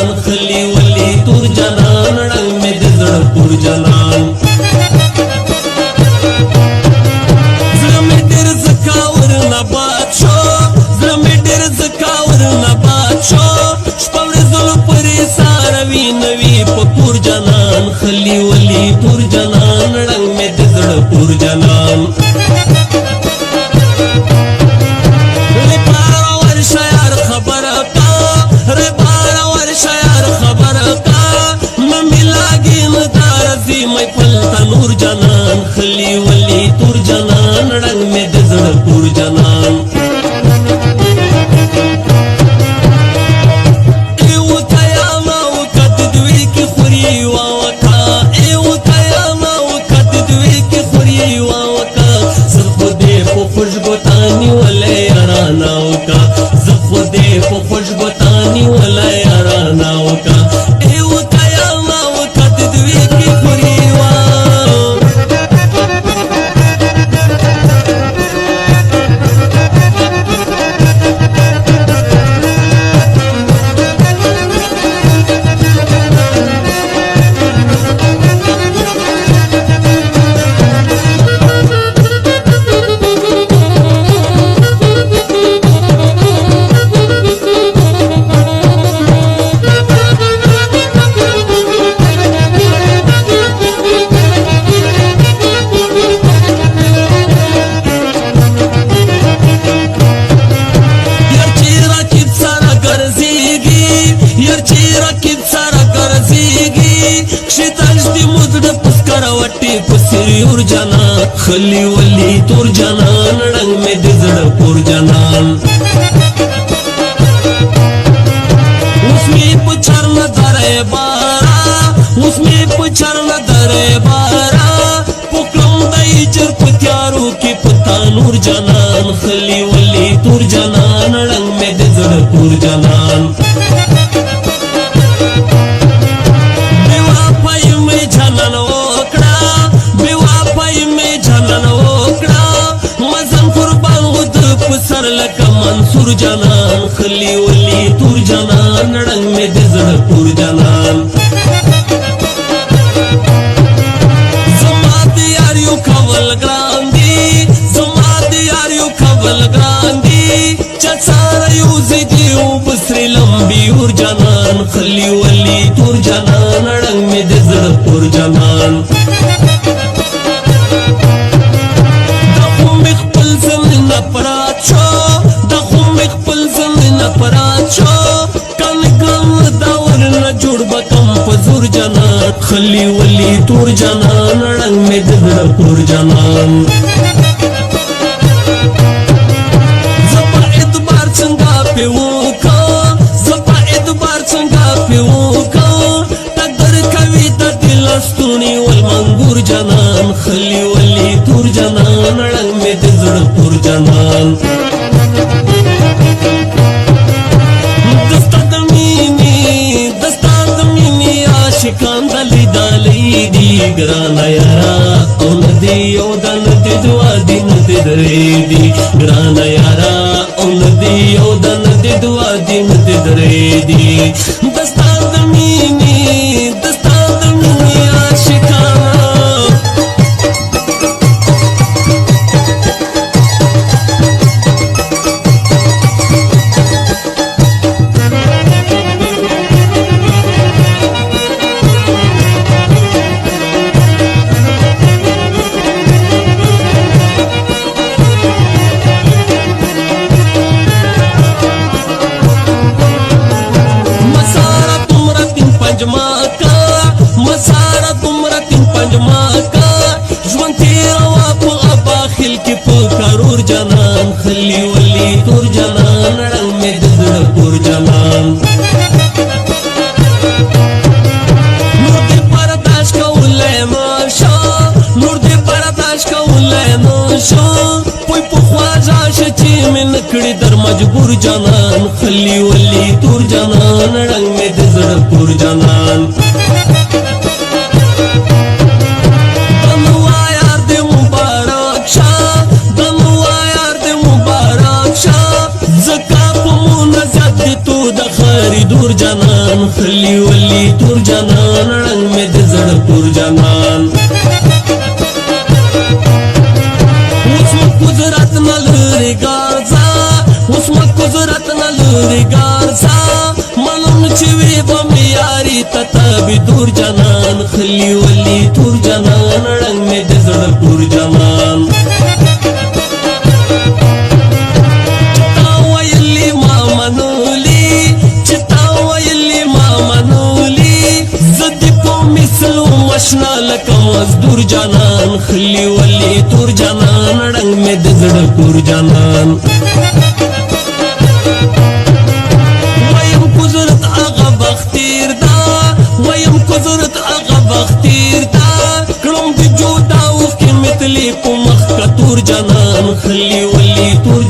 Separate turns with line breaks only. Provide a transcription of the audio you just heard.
جنان خلی ولی تور جنان رنگ میں د زړه پور جنان زړه مې ډېر زکاور نبات شو زړه مې ډېر زکاور نبات شو شپه ورځلو پرې ساروي نوي په کور جنان خلی ولی تور جنان رنگ میں د زړه پور جنان मैं फलता नूर जनान खली वली तूर जनान रंग में د زړه پور जनान ایو تیاما وکد دوی کی خوری واوکا ایو تیاما وکد دوی کی خوری واوکا زخو دې په خوشبوتانی ولې ارانا وکا زخو دې په خوشبوتانی ولې ارانا وکا ایو تیاما وکد دوی کی خوری پسیور جنان خلی ولی تور جنان رنگ میں د زړه پور جنان اس میں پچھر نہ درے بارا اس میں پچھر نہ درے بارا پکلم دای چر پتیارو کی پتا نور جنان خلی ولی تور جنان رنگ میں د زړه پور جنان سر لکا منصور جنان خلی ولی تور جنان رنگ میں د زړه پور جنان زما دیاریو کول ګران دی زما دیاریو کول ګران دی چڅار یو زیدیو بسری لمبی اور جنان خلی ولی تور جنان رنگ میں د زړه پور جنان خلی ولی تور جنان رنگ میں د زړه پور جنان زپا اعتبار څنګه په وکا زپا اعتبار څنګه په وکا تقدر کوي د دل ستونی ول منګور جنان خلی ولی تور جنان رنگ میں د زړه پور جنان شکان دلی دلی دی گرانا یارا او ندی او دن دی دوا دی ندی دری دی گرانا یارا او ندی او دن دی دوا دی ندی دری دی دستان دمینی آشکانا مسارا تمرا تین پنجما کا ژوند تیروا په ابا خل کې په کرور جنان خلی ولی تور جنان رنگ میں د زړه پور جنان نور دې پرداش کولای ماشا نور دې پرداش کولای ماشا پوی په خواجه شچې من کړي در مجبور جنان خلی ولی تور جنان رنگ میں د زړه پور جنان دور جنان جانان خلی ولی تور جانان رنگ میں د زړه تور جانان اوس مو قدرت نه لري ګارځا اوس مو قدرت نه لري ګارځا معلوم چې وي به مې یاري ته تابې تور جانان خلی ولی تور جانان رنگ میں د زړه تور جانان مشنا لکه مزدور جانان خلی ولی تور جانان رنگ میں د زړه تور جانان ویم قدرت هغه بختیر دا ویم قدرت هغه بختیر دا کړم د جودا اوښکې مې تلې په مخ که تور جانان خلی ولی تور